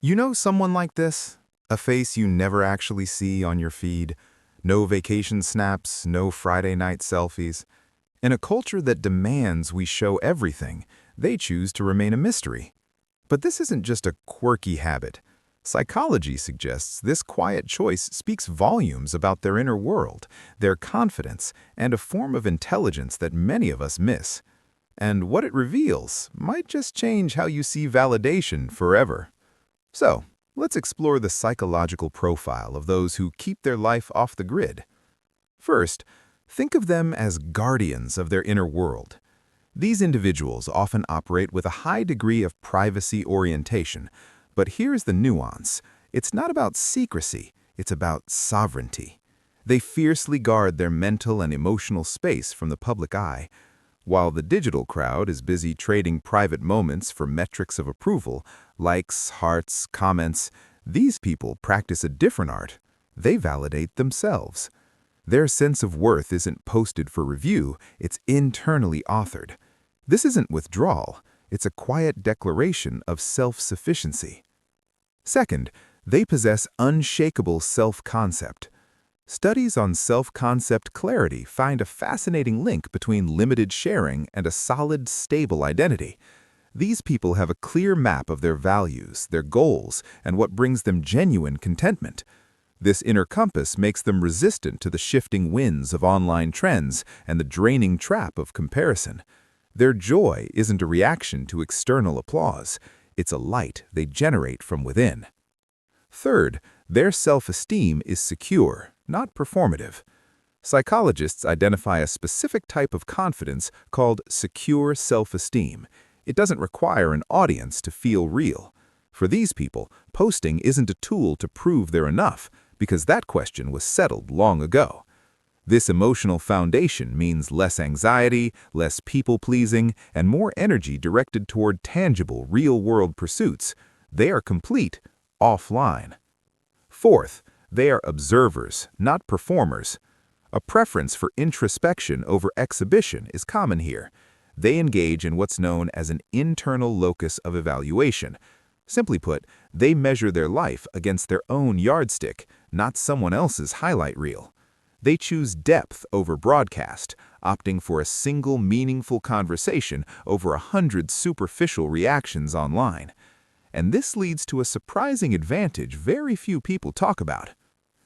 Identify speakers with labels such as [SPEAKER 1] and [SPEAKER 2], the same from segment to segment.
[SPEAKER 1] You know someone like this? A face you never actually see on your feed. No vacation snaps, no Friday night selfies. In a culture that demands we show everything, they choose to remain a mystery. But this isn't just a quirky habit. Psychology suggests this quiet choice speaks volumes about their inner world, their confidence, and a form of intelligence that many of us miss. And what it reveals might just change how you see validation forever. So, let's explore the psychological profile of those who keep their life off the grid. First, think of them as guardians of their inner world. These individuals often operate with a high degree of privacy orientation, but here's the nuance. It's not about secrecy, it's about sovereignty. They fiercely guard their mental and emotional space from the public eye. While the digital crowd is busy trading private moments for metrics of approval, likes, hearts, comments, these people practice a different art. They validate themselves. Their sense of worth isn't posted for review, it's internally authored. This isn't withdrawal, it's a quiet declaration of self-sufficiency. Second, they possess unshakable self-concept. Studies on self-concept clarity find a fascinating link between limited sharing and a solid, stable identity. These people have a clear map of their values, their goals, and what brings them genuine contentment. This inner compass makes them resistant to the shifting winds of online trends and the draining trap of comparison. Their joy isn't a reaction to external applause, it's a light they generate from within. Third, their self-esteem is secure, not performative. Psychologists identify a specific type of confidence called secure self-esteem. It doesn't require an audience to feel real. For these people, posting isn't a tool to prove they're enough, because that question was settled long ago. This emotional foundation means less anxiety, less people-pleasing, and more energy directed toward tangible, real-world pursuits. They are complete offline. Fourth, they are observers, not performers. A preference for introspection over exhibition is common here. They engage in what's known as an internal locus of evaluation. Simply put, they measure their life against their own yardstick, not someone else's highlight reel. They choose depth over broadcast, opting for a single meaningful conversation over 100 superficial reactions online. And this leads to a surprising advantage very few people talk about.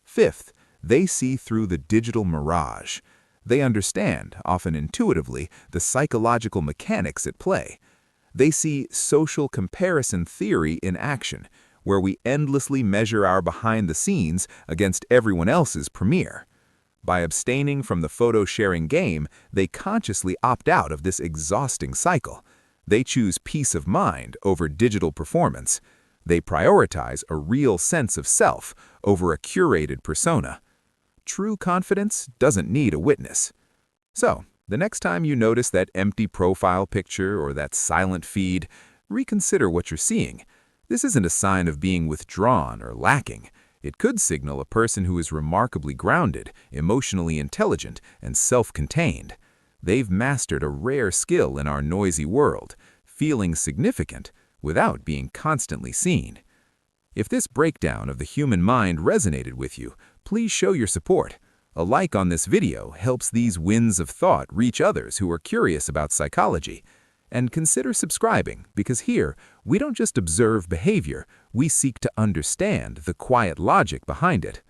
[SPEAKER 1] Fifth, they see through the digital mirage. They understand, often intuitively, the psychological mechanics at play. They see social comparison theory in action, where we endlessly measure our behind the scenes against everyone else's premiere. By abstaining from the photo-sharing game, they consciously opt out of this exhausting cycle. They choose peace of mind over digital performance. They prioritize a real sense of self over a curated persona. True confidence doesn't need a witness. So, the next time you notice that empty profile picture or that silent feed, reconsider what you're seeing. This isn't a sign of being withdrawn or lacking. It could signal a person who is remarkably grounded, emotionally intelligent, and self-contained. They've mastered a rare skill in our noisy world, feeling significant without being constantly seen. If this breakdown of the human mind resonated with you, please show your support. A like on this video helps these winds of thought reach others who are curious about psychology. And consider subscribing, because here, we don't just observe behavior, we seek to understand the quiet logic behind it.